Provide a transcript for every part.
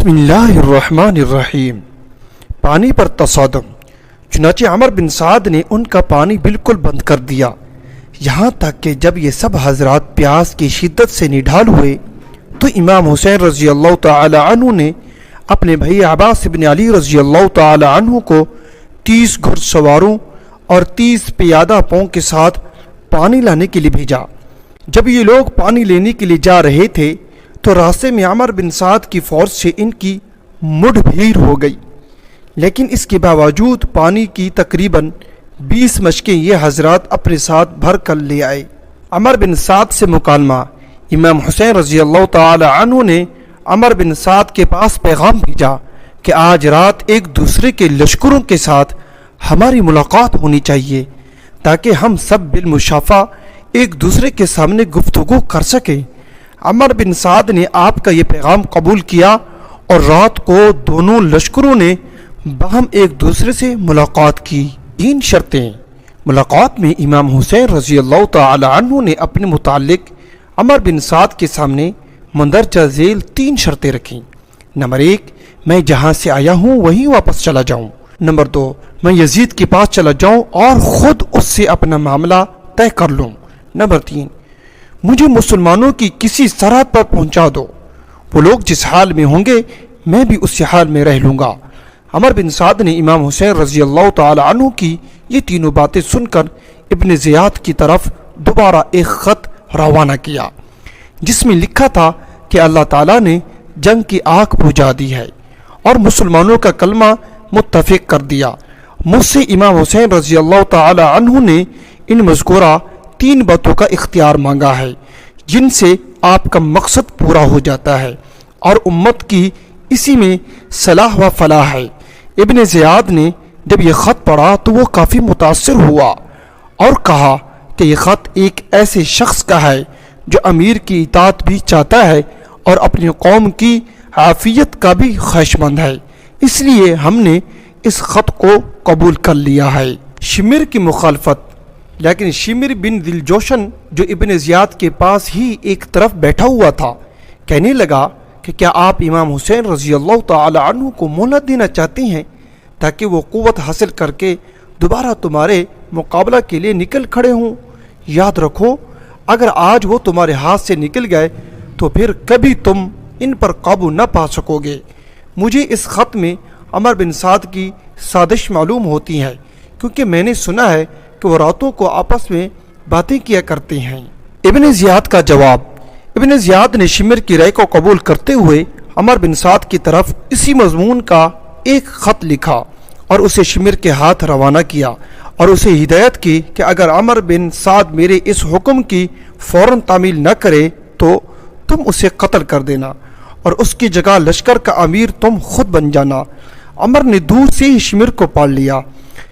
بسم اللہ الرحمن الرحیم۔ پانی پر تصادم۔ چنانچہ عمر بن سعد نے ان کا پانی بالکل بند کر دیا، یہاں تک کہ جب یہ سب حضرات پیاس کی شدت سے نڈھال ہوئے تو امام حسین رضی اللہ تعالی عنہ نے اپنے بھائی عباس بن علی رضی اللہ تعالی عنہ کو 30 گھڑ سواروں اور 30 پیادہ پاؤں کے ساتھ پانی لانے کے لیے بھیجا۔ جب یہ لوگ پانی لینے کے لیے جا رہے تھے تو راستے میں عمر بن سعد کی فوج سے ان کی مڈ بھیڑ ہو گئی، لیکن اس کے باوجود پانی کی تقریباً 20 مشکیں یہ حضرات اپنے ساتھ بھر کر لے آئے۔ عمر بن سعد سے مکالمہ۔ امام حسین رضی اللہ تعالی عنہ نے عمر بن سعد کے پاس پیغام بھیجا کہ آج رات ایک دوسرے کے لشکروں کے ساتھ ہماری ملاقات ہونی چاہیے تاکہ ہم سب بالمشافہ ایک دوسرے کے سامنے گفتگو کر سکیں۔ عمر بن سعد نے آپ کا یہ پیغام قبول کیا اور رات کو دونوں لشکروں نے باہم ایک دوسرے سے ملاقات کی۔ 3 شرطیں۔ ملاقات میں امام حسین رضی اللہ تعالی عنہ نے اپنے متعلق عمر بن سعد کے سامنے مندرجہ ذیل 3 شرطیں رکھیں۔ نمبر 1، میں جہاں سے آیا ہوں وہیں واپس چلا جاؤں۔ نمبر 2، میں یزید کے پاس چلا جاؤں اور خود اس سے اپنا معاملہ طے کر لوں۔ نمبر 3، مجھے مسلمانوں کی کسی سرحد پر پہنچا دو، وہ لوگ جس حال میں ہوں گے میں بھی اسی حال میں رہ لوں گا۔ عمر بن سعد نے امام حسین رضی اللہ تعالی عنہ کی یہ تینوں باتیں سن کر ابن زیاد کی طرف دوبارہ ایک خط روانہ کیا جس میں لکھا تھا کہ اللہ تعالیٰ نے جنگ کی آگ بجھا دی ہے اور مسلمانوں کا کلمہ متفق کر دیا۔ مجھ سے امام حسین رضی اللہ تعالی عنہ نے ان مذکورہ 3 باتوں کا اختیار مانگا ہے جن سے آپ کا مقصد پورا ہو جاتا ہے اور امت کی اسی میں صلاح و فلاح ہے۔ ابن زیاد نے جب یہ خط پڑھا تو وہ کافی متاثر ہوا اور کہا کہ یہ خط ایک ایسے شخص کا ہے جو امیر کی اطاعت بھی چاہتا ہے اور اپنی قوم کی عافیت کا بھی خواہشمند ہے، اس لیے ہم نے اس خط کو قبول کر لیا ہے۔ شمر کی مخالفت۔ لیکن شمر بن دلجوشن جو ابن زیاد کے پاس ہی ایک طرف بیٹھا ہوا تھا کہنے لگا کہ کیا آپ امام حسین رضی اللہ تعالی عنہ کو مہلت دینا چاہتے ہیں تاکہ وہ قوت حاصل کر کے دوبارہ تمہارے مقابلہ کے لیے نکل کھڑے ہوں؟ یاد رکھو، اگر آج وہ تمہارے ہاتھ سے نکل گئے تو پھر کبھی تم ان پر قابو نہ پا سکو گے۔ مجھے اس خط میں عمر بن سعد کی سازش معلوم ہوتی ہے کیونکہ میں نے سنا ہے کہ وہ راتوں کو آپس میں باتیں کیا کرتے ہیں۔ ابن زیاد کا جواب۔ ابن زیاد نے شمر کی رائے کو قبول کرتے ہوئے عمر بن سعد کی طرف اسی مضمون کا ایک خط لکھا اور اسے شمر کے ہاتھ روانہ کیا اور اسے ہدایت کی کہ اگر عمر بن سعد میرے اس حکم کی فوراً تعمیل نہ کرے تو تم اسے قتل کر دینا اور اس کی جگہ لشکر کا امیر تم خود بن جانا۔ عمر نے دور سے ہی شمر کو پال لیا۔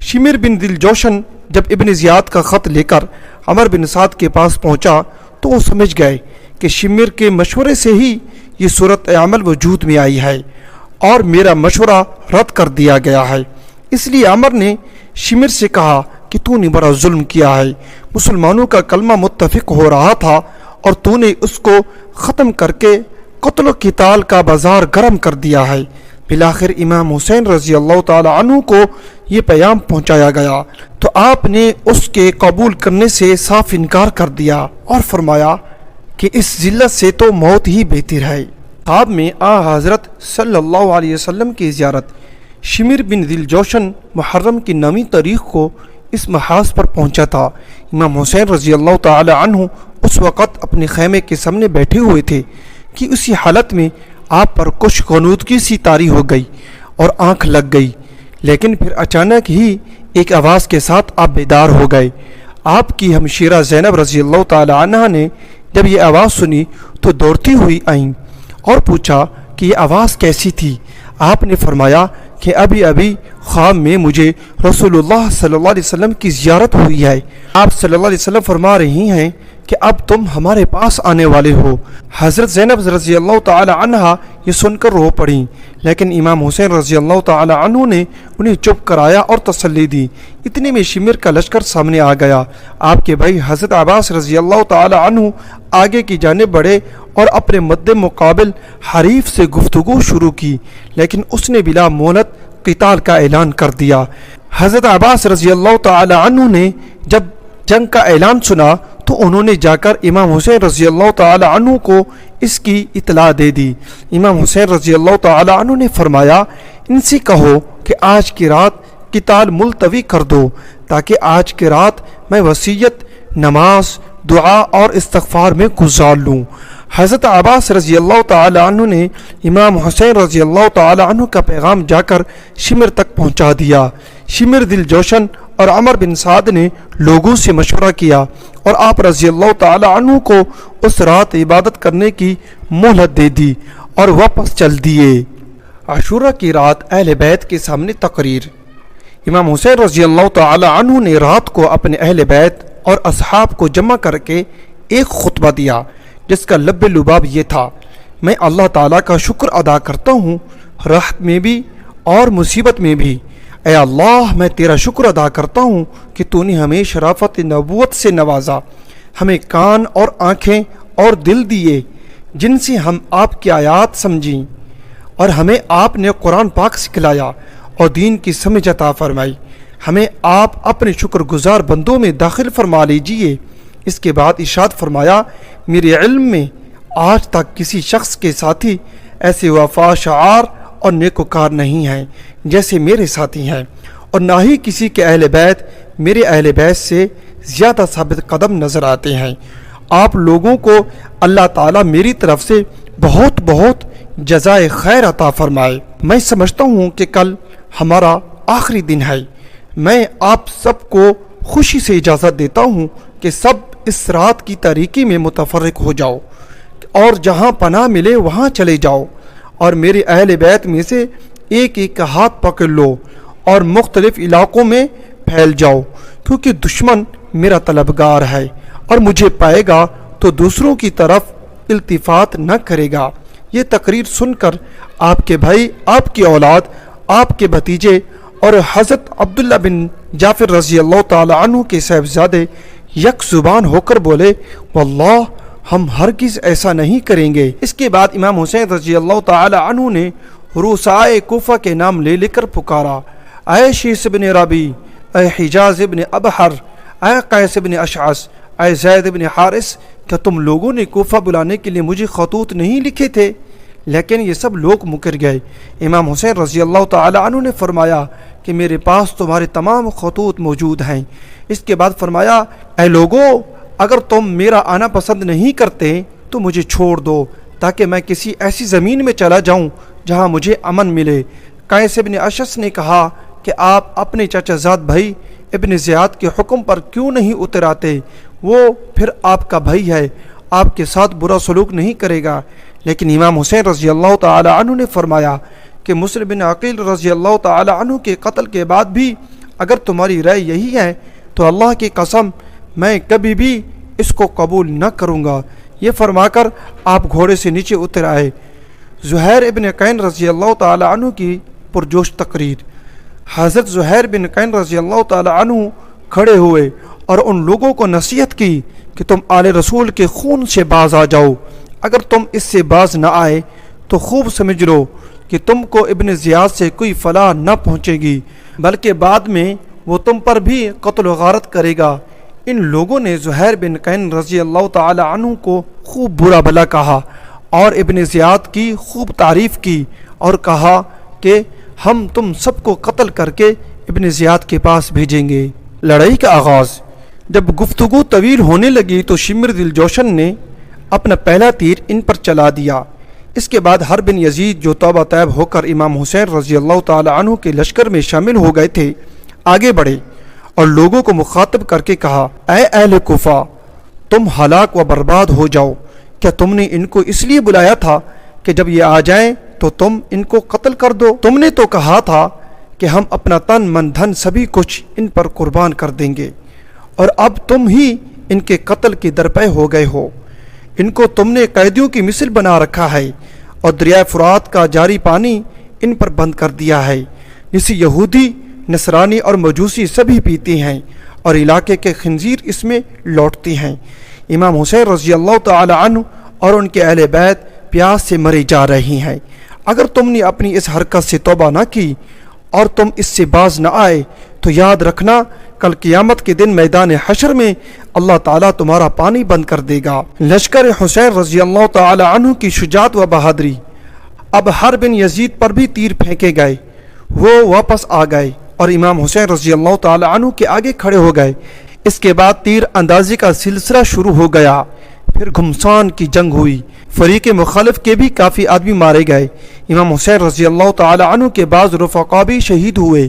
شمر بن دلجوشن جب ابن زیاد کا خط لے کر عمر بن سعد کے پاس پہنچا تو وہ سمجھ گئے کہ شمر کے مشورے سے ہی یہ صورت عمل وجود میں آئی ہے اور میرا مشورہ رد کر دیا گیا ہے۔ اس لیے عمر نے شمر سے کہا کہ تو نے بڑا ظلم کیا ہے، مسلمانوں کا کلمہ متفق ہو رہا تھا اور تو نے اس کو ختم کر کے قتل و قتال کا بازار گرم کر دیا ہے۔ بالآخر امام حسین رضی اللہ تعالی عنہ کو یہ پیغام پہنچایا گیا تو آپ نے اس کے قبول کرنے سے صاف انکار کر دیا اور فرمایا کہ اس ذلت سے تو موت ہی بہتر ہے۔ خواب میں حضرت صلی اللہ علیہ وسلم کی زیارت۔ شمر بن دلجوشن محرم کی 9ویں تاریخ کو اس محاذ پر پہنچا تھا۔ امام حسین رضی اللہ تعالی عنہ اس وقت اپنے خیمے کے سامنے بیٹھے ہوئے تھے کہ اسی حالت میں آپ پر کچھ غنودگی سی طاری ہو گئی اور آنکھ لگ گئی، لیکن پھر اچانک ہی ایک آواز کے ساتھ آپ بیدار ہو گئے۔ آپ کی ہمشیرہ زینب رضی اللہ تعالی عنہ نے جب یہ آواز سنی تو دوڑتی ہوئی آئیں اور پوچھا کہ یہ آواز کیسی تھی۔ آپ نے فرمایا کہ ابھی خواب میں مجھے رسول اللہ صلی اللہ علیہ وسلم کی زیارت ہوئی ہے۔ آپ صلی اللہ علیہ وسلم فرما رہی ہیں کہ اب تم ہمارے پاس آنے والے ہو۔ حضرت زینب رضی اللہ تعالی عنہ یہ سن کر رو پڑیں، لیکن امام حسین رضی اللہ تعالی عنہ نے انہیں چپ کرایا اور تسلی دی۔ اتنے میں شمر کا لشکر سامنے آ گیا۔ آپ کے بھائی حضرت عباس رضی اللہ تعالی عنہ آگے کی جانب بڑھے اور اپنے مد مقابل حریف سے گفتگو شروع کی، لیکن اس نے بلا مہلت قتال کا اعلان کر دیا۔ حضرت عباس رضی اللہ تعالی عنہ نے جب جنگ کا اعلان سنا تو انہوں نے جا کر امام حسین رضی اللہ تعالی عنہ کو اس کی اطلاع دے دی۔ امام حسین رضی اللہ تعالی عنہ نے فرمایا، ان سے کہو کہ آج کی رات قتال ملتوی کر دو، تاکہ آج کی رات میں وصیت، نماز، دعا اور استغفار میں گزار لوں۔ حضرت عباس رضی اللہ تعالی عنہ نے امام حسین رضی اللہ تعالی عنہ کا پیغام جا کر شمر تک پہنچا دیا۔ شمر دل جوشن اور عمر بن سعد نے لوگوں سے مشورہ کیا اور آپ رضی اللہ تعالی عنہ کو اس رات عبادت کرنے کی مہلت دے دی اور واپس چل دیے۔ عاشورہ کی رات اہل بیت کے سامنے تقریر۔ امام حسین رضی اللہ تعالی عنہ نے رات کو اپنے اہل بیت اور اصحاب کو جمع کر کے ایک خطبہ دیا، جس کا لب لباب یہ تھا: میں اللہ تعالیٰ کا شکر ادا کرتا ہوں، راحت میں بھی اور مصیبت میں بھی۔ اے اللہ، میں تیرا شکر ادا کرتا ہوں کہ تو نے ہمیں شرافت نبوت سے نوازا، ہمیں کان اور آنکھیں اور دل دیے جن سے ہم آپ کی آیات سمجھیں، اور ہمیں آپ نے قرآن پاک سکھلایا اور دین کی سمجھ عطا فرمائی۔ ہمیں آپ اپنے شکر گزار بندوں میں داخل فرما لیجئے۔ اس کے بعد ارشاد فرمایا، میرے علم میں آج تک کسی شخص کے ساتھی ایسے وفا شعار اور نیکوکار نہیں ہیں جیسے میرے ساتھی ہیں، اور نہ ہی کسی کے اہل بیت میرے اہل بیت سے زیادہ ثابت قدم نظر آتے ہیں۔ آپ لوگوں کو اللہ تعالیٰ میری طرف سے بہت بہت جزائے خیر عطا فرمائے۔ میں سمجھتا ہوں کہ کل ہمارا آخری دن ہے۔ میں آپ سب کو خوشی سے اجازت دیتا ہوں کہ سب اس رات کی تاریکی میں متفرق ہو جاؤ اور جہاں پناہ ملے وہاں چلے جاؤ، اور میرے اہل بیت میں سے ایک ایک کا ہاتھ پکڑ لو اور مختلف علاقوں میں پھیل جاؤ، کیونکہ دشمن میرا طلبگار ہے اور مجھے پائے گا تو دوسروں کی طرف التفات نہ کرے گا۔ یہ تقریر سن کر آپ کے بھائی، آپ کی اولاد، آپ کے بھتیجے اور حضرت عبداللہ بن جعفر رضی اللہ تعالی عنہ کے صاحبزادے یک زبان ہو کر بولے، واللہ ہم ہرگز ایسا نہیں کریں گے۔ اس کے بعد امام حسین رضی اللہ تعالی عنہ نے رؤسائے کوفہ کے نام لے کر پکارا، اے شیس بن ربی، اے حجاز بن ابحر، اے قیس بن اشعث، اے زید بن حارث، کیا تم لوگوں نے کوفہ بلانے کے لیے مجھے خطوط نہیں لکھے تھے؟ لیکن یہ سب لوگ مکر گئے۔ امام حسین رضی اللہ تعالی عنہ نے فرمایا کہ میرے پاس تمہارے تمام خطوط موجود ہیں۔ اس کے بعد فرمایا، اے لوگو، اگر تم میرا آنا پسند نہیں کرتے تو مجھے چھوڑ دو، تاکہ میں کسی ایسی زمین میں چلا جاؤں جہاں مجھے امن ملے۔ قیس بن اشعث نے کہا کہ آپ اپنے چچا زاد بھائی ابن زیاد کے حکم پر کیوں نہیں اتر آتے؟ وہ پھر آپ کا بھائی ہے، آپ کے ساتھ برا سلوک نہیں کرے گا۔ لیکن امام حسین رضی اللہ تعالی عنہ نے فرمایا کہ مسلم بن عقیل رضی اللہ تعالی عنہ کے قتل کے بعد بھی اگر تمہاری رائے یہی ہے تو اللہ کی قسم میں کبھی بھی اس کو قبول نہ کروں گا۔ یہ فرما کر آپ گھوڑے سے نیچے اتر آئے۔ زہیر ابن قین رضی اللہ تعالی عنہ کی پرجوش تقریر۔ حضرت زہیر بن قین رضی اللہ تعالی عنہ کھڑے ہوئے اور ان لوگوں کو نصیحت کی کہ تم آل رسول کے خون سے باز آ جاؤ۔ اگر تم اس سے باز نہ آئے تو خوب سمجھ لو کہ تم کو ابن زیاد سے کوئی فلاح نہ پہنچے گی، بلکہ بعد میں وہ تم پر بھی قتل و غارت کرے گا۔ ان لوگوں نے زہیر بن قین رضی اللہ تعالی عنہ کو خوب برا بھلا کہا اور ابن زیاد کی خوب تعریف کی اور کہا کہ ہم تم سب کو قتل کر کے ابن زیاد کے پاس بھیجیں گے۔ لڑائی کا آغاز۔ جب گفتگو طویل ہونے لگی تو شمر دل جوشن نے اپنا پہلا تیر ان پر چلا دیا۔ اس کے بعد ہر بن یزید جو توبہ طیب ہو کر امام حسین رضی اللہ تعالی عنہ کے لشکر میں شامل ہو گئے تھے آگے بڑھے اور لوگوں کو مخاطب کر کے کہا، اے اہل کوفہ، تم ہلاک و برباد ہو جاؤ۔ کیا تم نے ان کو اس لیے بلایا تھا کہ جب یہ آ جائیں تو تم ان کو قتل کر دو؟ تم نے تو کہا تھا کہ ہم اپنا تن من دھن سبھی کچھ ان پر قربان کر دیں گے، اور اب تم ہی ان کے قتل کے درپے ہو گئے ہو۔ ان کو تم نے قیدیوں کی مثل بنا رکھا ہے اور دریائے فرات کا جاری پانی ان پر بند کر دیا ہے، جسے یہودی، نصرانی اور مجوسی سبھی پیتے ہیں اور علاقے کے خنزیر اس میں لوٹتے ہیں۔ امام حسین رضی اللہ تعالی عنہ اور ان کے اہل بیت پیاس سے مرے جا رہی ہیں۔ اگر تم نے اپنی اس حرکت سے توبہ نہ کی اور تم اس سے باز نہ آئے تو یاد رکھنا کل قیامت کے دن میدان حشر میں اللہ تعالیٰ تمہارا پانی بند کر دے گا۔ لشکر حسین رضی اللہ تعالی عنہ کی شجاعت و بہادری۔ اب ہر بن یزید پر بھی تیر پھینکے گئے، وہ واپس آ گئے اور امام حسین رضی اللہ تعالی عنہ کے آگے کھڑے ہو گئے۔ اس کے بعد تیر اندازی کا سلسلہ شروع ہو گیا۔ پھر گھمسان کی جنگ ہوئی، فریق مخالف کے بھی کافی آدمی مارے گئے۔ امام حسین رضی اللہ تعالی عنہ کے بعض رفقا بھی شہید ہوئے۔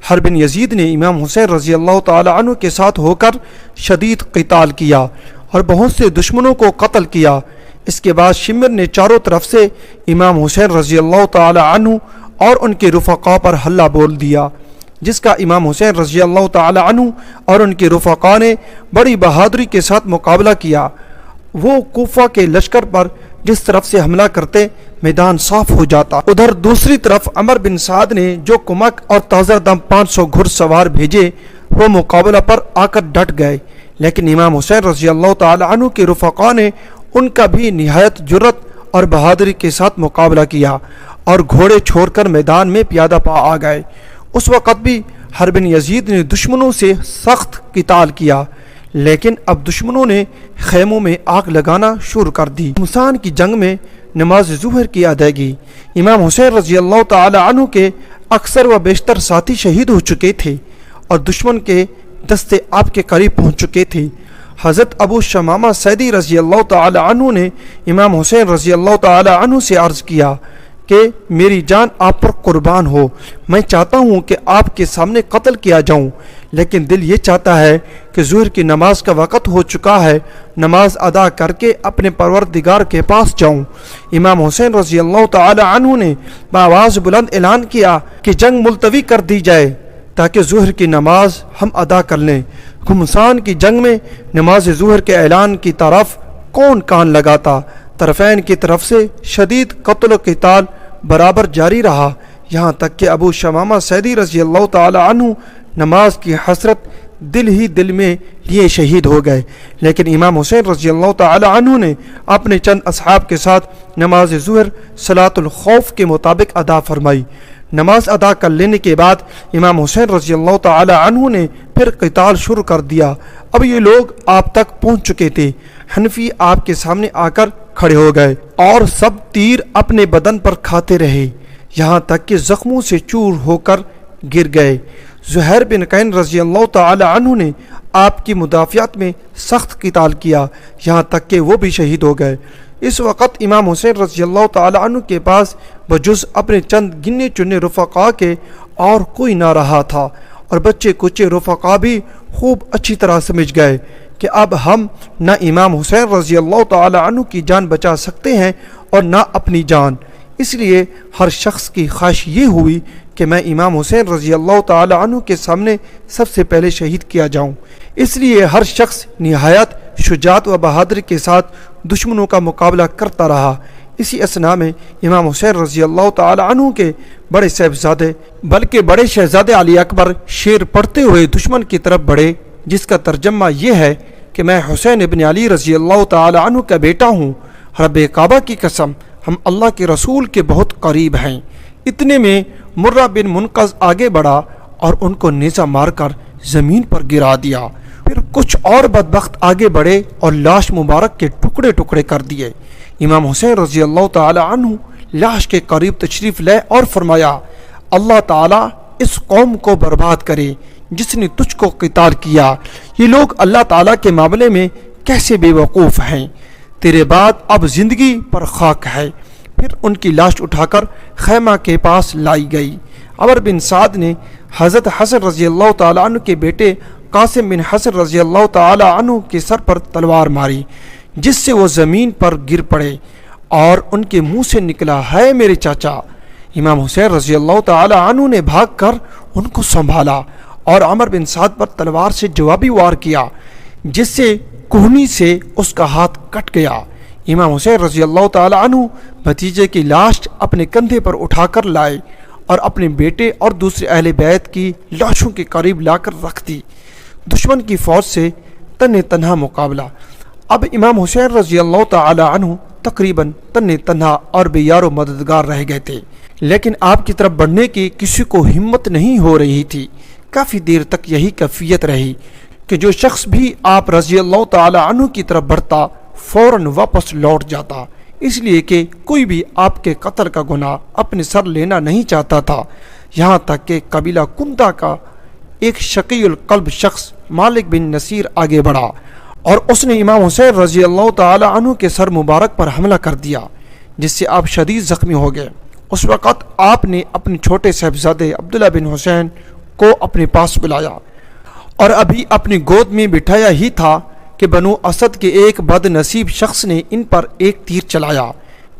ہر بن یزید نے امام حسین رضی اللہ تعالی عنہ کے ساتھ ہو کر شدید قتال کیا اور بہت سے دشمنوں کو قتل کیا۔ اس کے بعد شمر نے چاروں طرف سے امام حسین رضی اللہ تعالی عنہ اور ان کے رفقا پر حملہ بول دیا، جس کا امام حسین رضی اللہ تعالی عنہ اور ان کے رفقا نے بڑی بہادری کے ساتھ مقابلہ کیا۔ وہ کوفہ کے لشکر پر جس طرف سے حملہ کرتے میدان صاف ہو جاتا۔ ادھر دوسری طرف عمر بن سعد نے جو کمک اور تازہ دم 500 گھڑ سوار بھیجے وہ مقابلہ پر آ کر ڈٹ گئے، لیکن امام حسین رضی اللہ تعالی عنہ کے رفقا نے ان کا بھی نہایت جرت اور بہادری کے ساتھ مقابلہ کیا اور گھوڑے چھوڑ کر میدان میں پیادہ پا آ گئے۔ اس وقت بھی ہر بن یزید نے دشمنوں سے سخت قتال کیا، لیکن اب دشمنوں نے خیموں میں آگ لگانا شروع کر دی۔ گھمسان کی جنگ میں نماز ظہر کی ادائیگی۔ امام حسین رضی اللہ تعالی عنہ کے اکثر و بیشتر ساتھی شہید ہو چکے تھے اور دشمن کے دستے آپ کے قریب پہنچ چکے تھے۔ حضرت ابو شمامہ سیدی رضی اللہ تعالی عنہ نے امام حسین رضی اللہ تعالی عنہ سے عرض کیا کہ میری جان آپ پر قربان ہو، میں چاہتا ہوں کہ آپ کے سامنے قتل کیا جاؤں، لیکن دل یہ چاہتا ہے کہ ظہر کی نماز کا وقت ہو چکا ہے، نماز ادا کر کے اپنے پروردگار کے پاس جاؤں۔ امام حسین رضی اللہ تعالی عنہ نے بآواز بلند اعلان کیا کہ جنگ ملتوی کر دی جائے تاکہ ظہر کی نماز ہم ادا کر لیں۔ گھمسان کی جنگ میں نماز ظہر کے اعلان کی طرف کون کان لگاتا؟ طرفین کی طرف سے شدید قتل و قتال برابر جاری رہا، یہاں تک کہ ابو شمامہ سیدی رضی اللہ تعالی عنہ نماز کی حسرت دل ہی دل میں لیے شہید ہو گئے، لیکن امام حسین رضی اللہ تعالی عنہ نے اپنے چند اصحاب کے ساتھ نماز ظہر صلاۃ الخوف کے مطابق ادا فرمائی۔ نماز ادا کر لینے کے بعد امام حسین رضی اللہ تعالی عنہ نے پھر قتال شروع کر دیا۔ اب یہ لوگ آپ تک پہنچ چکے تھے۔ حنفی آپ کے سامنے آ کر کھڑے ہو گئے اور سب تیر اپنے بدن پر کھاتے رہے، یہاں تک کہ زخموں سے چور ہو کر گر گئے۔ زہیر بن قین رضی اللہ تعالی عنہ نے آپ کی مدافعت میں سخت قتال کیا، یہاں تک کہ وہ بھی شہید ہو گئے۔ اس وقت امام حسین رضی اللہ تعالی عنہ کے پاس بجز اپنے چند گنے چنے رفقا کے اور کوئی نہ رہا تھا، اور بچے کچے رفقا بھی خوب اچھی طرح سمجھ گئے کہ اب ہم نہ امام حسین رضی اللہ تعالی عنہ کی جان بچا سکتے ہیں اور نہ اپنی جان۔ اس لیے ہر شخص کی خواہش یہ ہوئی کہ میں امام حسین رضی اللہ تعالی عنہ کے سامنے سب سے پہلے شہید کیا جاؤں۔ اس لیے ہر شخص نہایت شجاعت و بہادری کے ساتھ دشمنوں کا مقابلہ کرتا رہا۔ اسی اثناء میں امام حسین رضی اللہ تعالی عنہ کے بڑے صاحبزادے بلکہ بڑے شہزادے علی اکبر شعر پڑھتے ہوئے دشمن کی طرف بڑھے، جس کا ترجمہ یہ ہے کہ میں حسین ابن علی رضی اللہ تعالی عنہ کا بیٹا ہوں، رب کعبہ کی قسم ہم اللہ کے رسول کے بہت قریب ہیں۔ اتنے میں مرہ بن منقذ آگے بڑھا اور ان کو نیزہ مار کر زمین پر گرا دیا۔ پھر کچھ اور بدبخت آگے بڑھے اور لاش مبارک کے ٹکڑے ٹکڑے کر دیے۔ امام حسین رضی اللہ تعالی عنہ لاش کے قریب تشریف لے اور فرمایا، اللہ تعالیٰ اس قوم کو برباد کرے جس نے تجھ کو قتال کیا۔ یہ لوگ اللہ تعالیٰ کے معاملے میں کیسے بے وقوف ہیں، تیرے بعد اب زندگی پر خاک ہے۔ پھر ان کی لاش اٹھا کر خیمہ کے پاس لائی گئی۔ عمر بن سعد نے حضرت حسن رضی اللہ تعالیٰ عنہ کے بیٹے قاسم بن حسن رضی اللہ تعالیٰ عنہ کے سر پر تلوار ماری، جس سے وہ زمین پر گر پڑے اور ان کے منہ سے نکلا، ہے میرے چاچا۔ امام حسین رضی اللہ تعالیٰ عنہ نے بھاگ کر ان کو سنبھالا اور عمر بن سعد پر تلوار سے جوابی وار کیا، جس سے کوہنی سے اس کا ہاتھ کٹ گیا۔ امام حسین رضی اللہ تعالیٰ عنہ بھتیجے کی لاش اپنے کندھے پر اٹھا کر لائے اور اپنے بیٹے اور دوسرے اہل بیت کی لاشوں کے قریب لا کر رکھ دی۔ دشمن کی فوج سے تنہا مقابلہ۔ اب امام حسین رضی اللہ تعالی عنہ تقریباً تنہے تنہا اور بے یار و مددگار رہ گئے تھے، لیکن آپ کی طرف بڑھنے کی کسی کو ہمت نہیں ہو رہی تھی۔ کافی دیر تک یہی کیفیت رہی کہ جو شخص بھی آپ رضی اللہ تعالی عنہ کی طرف بڑھتا فوراً واپس لوٹ جاتا، اس لیے کہ کوئی بھی آپ کے قتل کا گناہ اپنے سر لینا نہیں چاہتا تھا۔ یہاں تک کہ قبیلہ کندا کا ایک شقی القلب شخص مالک بن نصیر آگے بڑھا اور اس نے امام حسین رضی اللہ تعالی عنہ کے سر مبارک پر حملہ کر دیا، جس سے آپ شدید زخمی ہو گئے۔ اس وقت آپ نے اپنے چھوٹے صاحبزادے عبداللہ بن حسین کو اپنے پاس بلایا اور ابھی اپنی گود میں بٹھایا ہی تھا کہ بنو اسد کے ایک بد نصیب شخص نے ان پر ایک تیر چلایا،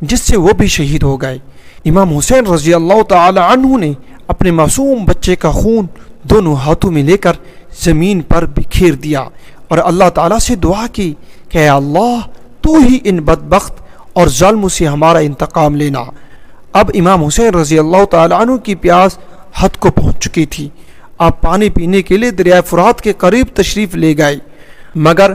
جس سے وہ بھی شہید ہو گئے۔ امام حسین رضی اللہ تعالی عنہ نے اپنے معصوم بچے کا خون دونوں ہاتھوں میں لے کر زمین پر بکھیر دیا اور اللہ تعالیٰ سے دعا کی کہ اے اللہ تو ہی ان بدبخت اور ظالموں سے ہمارا انتقام لینا۔ اب امام حسین رضی اللہ تعالی عنہ کی پیاس حد کو پہنچ چکی تھی۔ آپ پانی پینے کے لیے دریائے فرات کے قریب تشریف لے گئے، مگر